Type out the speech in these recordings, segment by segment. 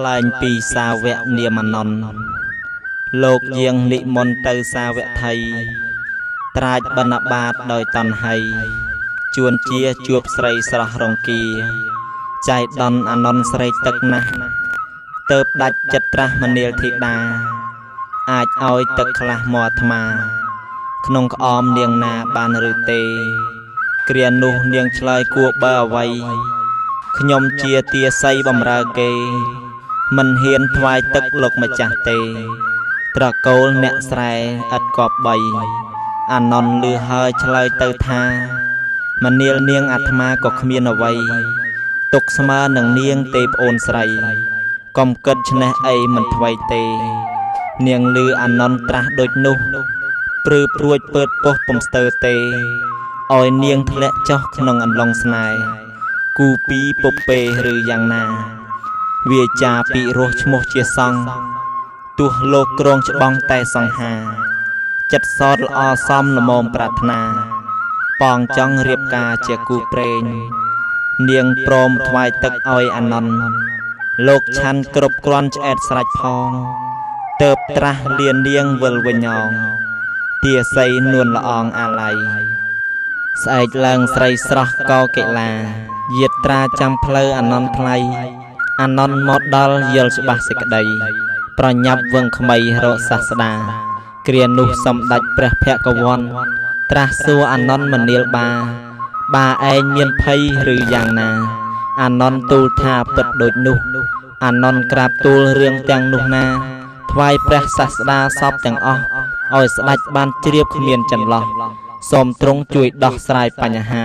ខ្លែងពីសាវកនាមណនលោកយាងនិមន្តទៅសាវកថៃត្រាចបណ្ឌបាតដោយតនហៃជួនជាជួបស្រីស្រស់រង្គាចៃដន្យអនន្តស្រេកទឹកណាស់ទៅដាច់ចិត្តត្រាស់មនាលធីតាអាចឲ្យទឹកខ្លះមកអាត្មាក្នុងក្អមនាងណាបានឬទេគ្រានោះនាងឆ្លើយគួរបើអ្វីខ្ញុំជាទាស័យបំរើគេមិនហ៊ានថ្វាយទឹកលោកម្ចាស់ទេត្រកូលអ្នកស្រែឥតគប្បីអានន្តលឺហើយឆ្លើយទៅថាមនាលនាងអាត្មាក៏គ្មានអ្វីទុកស្មើនឹងនាងទេប្អូនស្រីកុំគិតឆ្នេះអីមិនថ្វីទេនាងលឺអានន្តត្រាស់ដូចនោះព្រឺព្រួចពើតពោះពុំស្ទើរទេឲ្យនាងធ្លាក់ចុះក្នុងអន្លង់ស្នេហ៍គូពីពុពេឬយ៉ាងណាវាចាពីរោះឈ្មោះជាសង្ឃទោះលោកក្រងច្បងតែសង្ហាចិត្តសោតល្អសមល្មមប្រាថ្នាប៉ងចង់រៀបការជាគូព្រេងនាងព្រមថ្វាយទឹកឲ្យអានន្តលោកឆាន់គ្រប់គ្រាន់ឆ្អែតស្រេចផងទៅត្រាស់លៀននាងវិលវិញញងទាស័យនួនល្អងអាឡ័យស្អែកឡើងស្រីស្រស់កោកិលាយាត្រាចាំផ្លូវអានន្តថ្លៃអានន្តមកដល់យល់ច្បាស់សេចក្តីប្រញាប់វឹងក្មៃរកសាស្តាគ្រានោះសម្ដេចព្រះភគវន្តត្រាស់សួរអានន្តមនាលបាឯងមានភ័យឬយ៉ាងណាអានន្តទូលថាពិតដូចនោះអានន្តក្រាបទូលរឿងទាំងនោះណាថ្វាយព្រះសាស្តាសពទាំងអស់ឲ្យស្ដេចបានជ្រាបគ្មានចន្លោះសូមទ្រង់ជួយដោះស្រាយបញ្ហា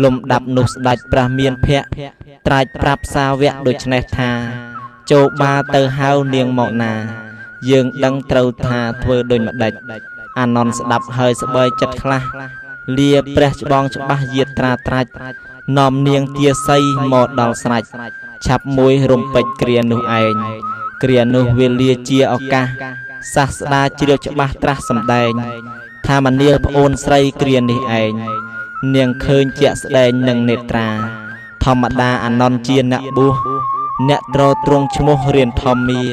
លំដាប់នោះស្ដេចព្រះមានភក្ត្រត្រាចប្រាប់សាវកដូច្នេះថាចូលបាទៅហៅនាងមកណាយើងដឹងត្រូវថាធ្វើដូចម្ដេចអានន្តស្ដាប់ហើយស្បើយចិត្តខ្លះលាព្រះច្បងច្បាស់យាត្រាត្រាច់នាំនាងទាស័យមកដល់ស្រេចឆាប់មួយរំពេចគ្រានោះឯងគ្រានោះវេលាជាឱកាសសាស្តាជ្រាបច្បាស់ត្រាស់សម្ដែងថាមនាលប្អូនស្រីគ្រានេះឯងនាងឃើញជាក់ស្ដែងនឹងនេត្រាធម្មតាអានន្តជាអ្នកបួសអ្នកត្រទ្រង់ឈ្មោះរៀនធម្មា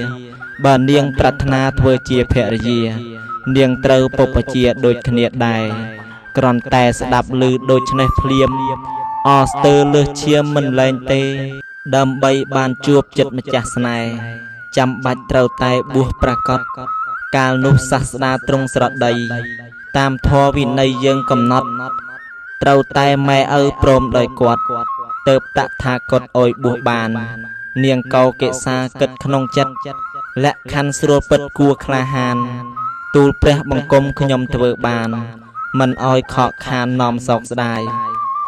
បើនាងប្រាថ្នាធ្វើជាភរិយានាងត្រូវពុបជាដូចគ្នាដែរគ្រាន់តែស្ដាប់ឮដូចនេះភ្លាមអស្ទើរលើសឈាមមិនលែងទេដើម្បីបានជួបចិត្តម្ចាស់ស្នេហ៍ចាំបាច់ត្រូវតែបួសប្រកបកាលនោះសាស្តាទ្រង់ស្រដីតាមធម៌វិន័យយើងកំណត់ត្រូវតែម៉ែឪព្រមដោយគាត់ទៅតថាគតអុយបួសបាននាងកោកិសាគិតក្នុងចិត្តលក្ខខណ្ឌស្រួលពិតគួរក្លាហានទូលព្រះបង្គំខ្ញុំធ្វើបានមិនអោយខកខាននាំសោកស្ដាយ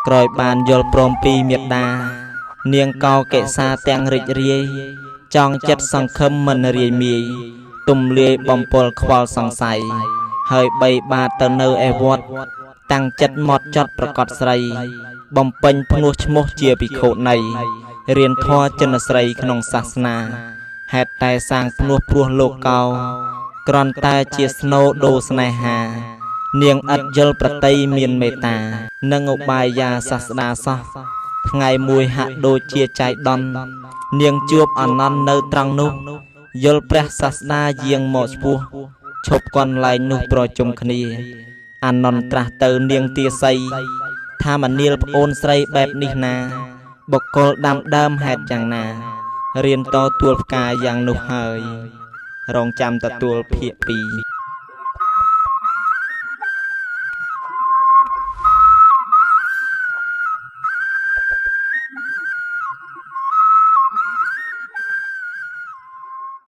ក្រោយបានយល់ព្រមពីមេត្តានាងកោកិសាទាំងរីករាយចង់ចិត្តសង្ឃឹមមិនរាយមាយទំលាយបំពល់ខ្វល់សង្ស័យហើយបីបាតទៅនៅឯវត្តតាំងចិត្តមកចត់ប្រកបស្រីបំពេញភ្នោះឈ្មោះជាភិក្ខុណីរៀនធម៌ចិនស្រីក្នុងសាសនាហេតុតែសាងភ្នោះព្រោះលោកកោគ្រាន់តែជាស្នូដូស្នេហានាងឥតយល់ប្រតិមានមេត្តានិងឧបាយាសាស្តាសោះថ្ងៃមួយហាក់ដូចជាចៃដន្យនាងជួបអានន្តនៅត្រង់នោះយល់ព្រះសាស្តាយាងមកឆ្ពោះឈប់កន្លែងនោះប្រជុំគ្នាអានន្តត្រាស់ទៅនាងទាស័យថាមនាលប្អូនស្រីបែបនេះណាបុគ្គលដាំដើមហេតុយ៉ាងណារៀនតទួលផ្កាយ៉ាងនោះហើយរងចាំទទួលភាគ2